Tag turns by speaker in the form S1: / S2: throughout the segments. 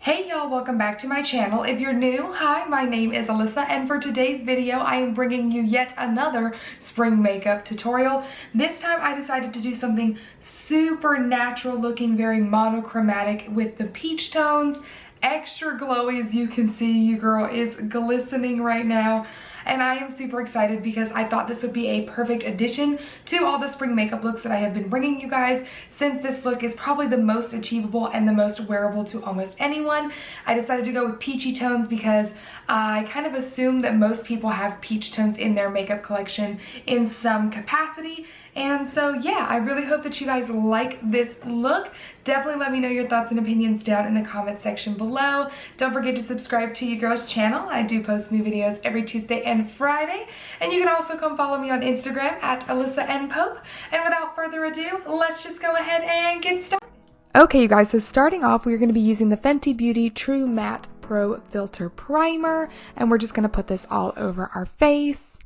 S1: Hey y'all, welcome back to my channel. If you're new, hi, my name is Alyssa, and for today's video, I am bringing you yet another spring makeup tutorial. This time I decided to do something super natural looking, very monochromatic with the peach tones, extra glowy. As you can see, your girl is glistening right now. And I am super excited because I thought this would be a perfect addition to all the spring makeup looks that I have been bringing you guys, since this look is probably the most achievable and the most wearable to almost anyone. I decided to go with peachy tones because I kind of assume that most people have peach tones in their makeup collection in some capacity. And so yeah, I really hope that you guys like this look. Definitely let me know your thoughts and opinions down in the comment section below. Don't forget to subscribe to your girl's channel. I do post new videos every Tuesday and Friday. And you can also come follow me on Instagram at AlyssaNPope. And without further ado, let's just go ahead and get started. Okay, you guys, so starting off, we're going to be using the Fenty Beauty True Matte Pro Filter Primer. And we're just going to put this all over our face.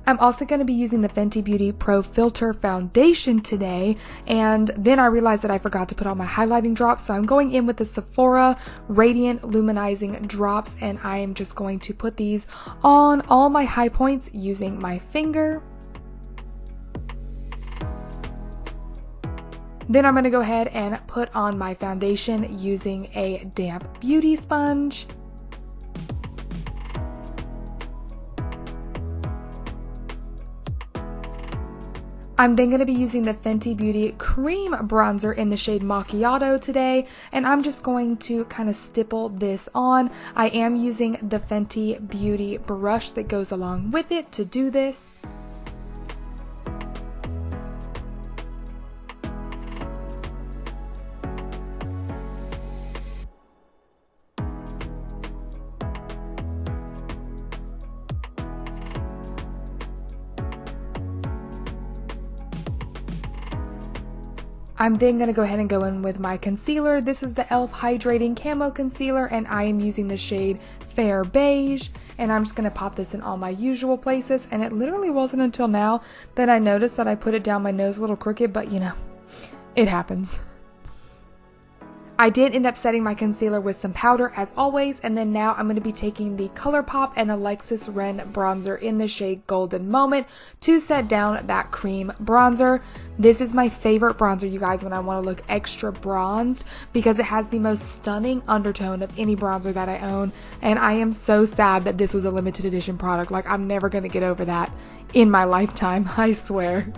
S1: I'm also going to be using the Fenty Beauty Pro Filter Foundation today, and then I realized that I forgot to put on my highlighting drops, so I'm going in with the Sephora Radiant Lumizing drops, and I am just going to put these on all my high points using my finger. Then I'm going to go ahead and put on my foundation using a damp beauty sponge. I'm then going to be using the Fenty Beauty Cream Bronzer in the shade Macchiato today, and I'm just going to kind of stipple this on. I am using the Fenty Beauty brush that goes along with it to do this. I'm then going to go ahead and go in with my concealer. This is the e.l.f. Hydrating Camo Concealer, and I am using the shade Fair Beige, and I'm just going to pop this in all my usual places. And it literally wasn't until now that I noticed that I put it down my nose a little crooked, but you know, it happens. I did end up setting my concealer with some powder as always, and then now I'm going to be taking the Colourpop and Alexis Ren bronzer in the shade Golden Moment to set down that cream bronzer. This is my favorite bronzer, you guys, when I want to look extra bronzed, because it has the most stunning undertone of any bronzer that I own, and I am so sad that this was a limited edition product. Like, I'm never going to get over that in my lifetime, I swear.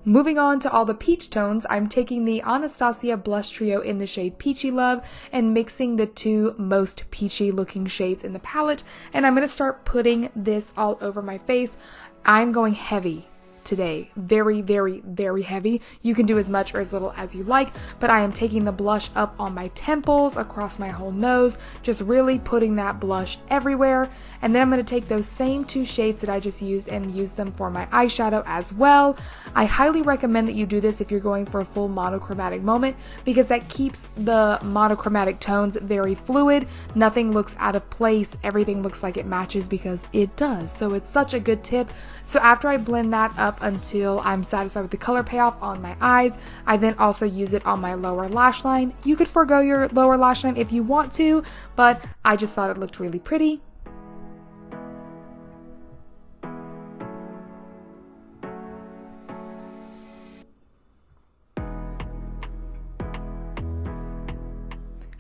S1: Moving on to all the peach tones, I'm taking the Anastasia Blush Trio in the shade Peachy Love and mixing the two most peachy looking shades in the palette, and I'm going to start putting this all over my face. I'm going heavy today. Very, very, very heavy. You can do as much or as little as you like, but I am taking the blush up on my temples, across my whole nose, just really putting that blush everywhere. And then I'm going to take those same two shades that I just used and use them for my eyeshadow as well. I highly recommend that you do this if you're going for a full monochromatic moment, because that keeps the monochromatic tones very fluid. Nothing looks out of place. Everything looks like it matches, because it does. So it's such a good tip. So after I blend that up until I'm satisfied with the color payoff on my eyes, I then also use it on my lower lash line. You could forego your lower lash line if you want to, but I just thought it looked really pretty.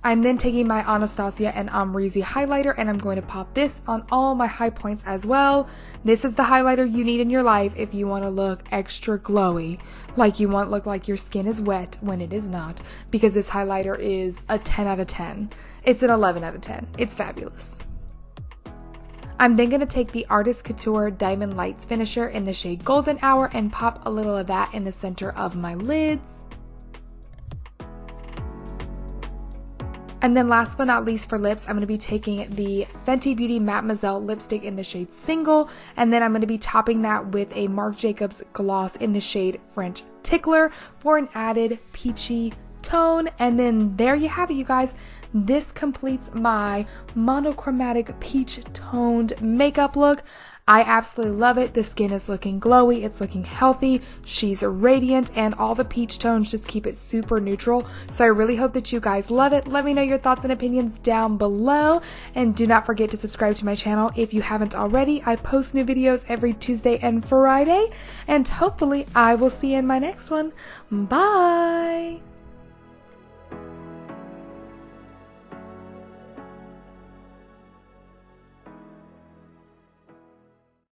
S1: I'm then taking my Anastasia and Amrezy highlighter, and I'm going to pop this on all my high points as well. This is the highlighter you need in your life if you want to look extra glowy, like you want to look like your skin is wet when it is not, because this highlighter is a 10 out of 10. It's an 11 out of 10. It's fabulous. I'm then going to take the Artist Couture Diamond Lights Finisher in the shade Golden Hour and pop a little of that in the center of my lids. And then last but not least for lips, I'm going to be taking the Fenty Beauty Mademoiselle lipstick in the shade Single, and then I'm going to be topping that with a Marc Jacobs gloss in the shade French Tickler for an added peachy tone. And then there you have it, you guys. This completes my monochromatic peach toned makeup look. I absolutely love it. The skin is looking glowy, it's looking healthy, she's radiant, and all the peach tones just keep it super neutral. So I really hope that you guys love it. Let me know your thoughts and opinions down below, and do not forget to subscribe to my channel if you haven't already. I post new videos every Tuesday and Friday, and hopefully I will see you in my next one. Bye!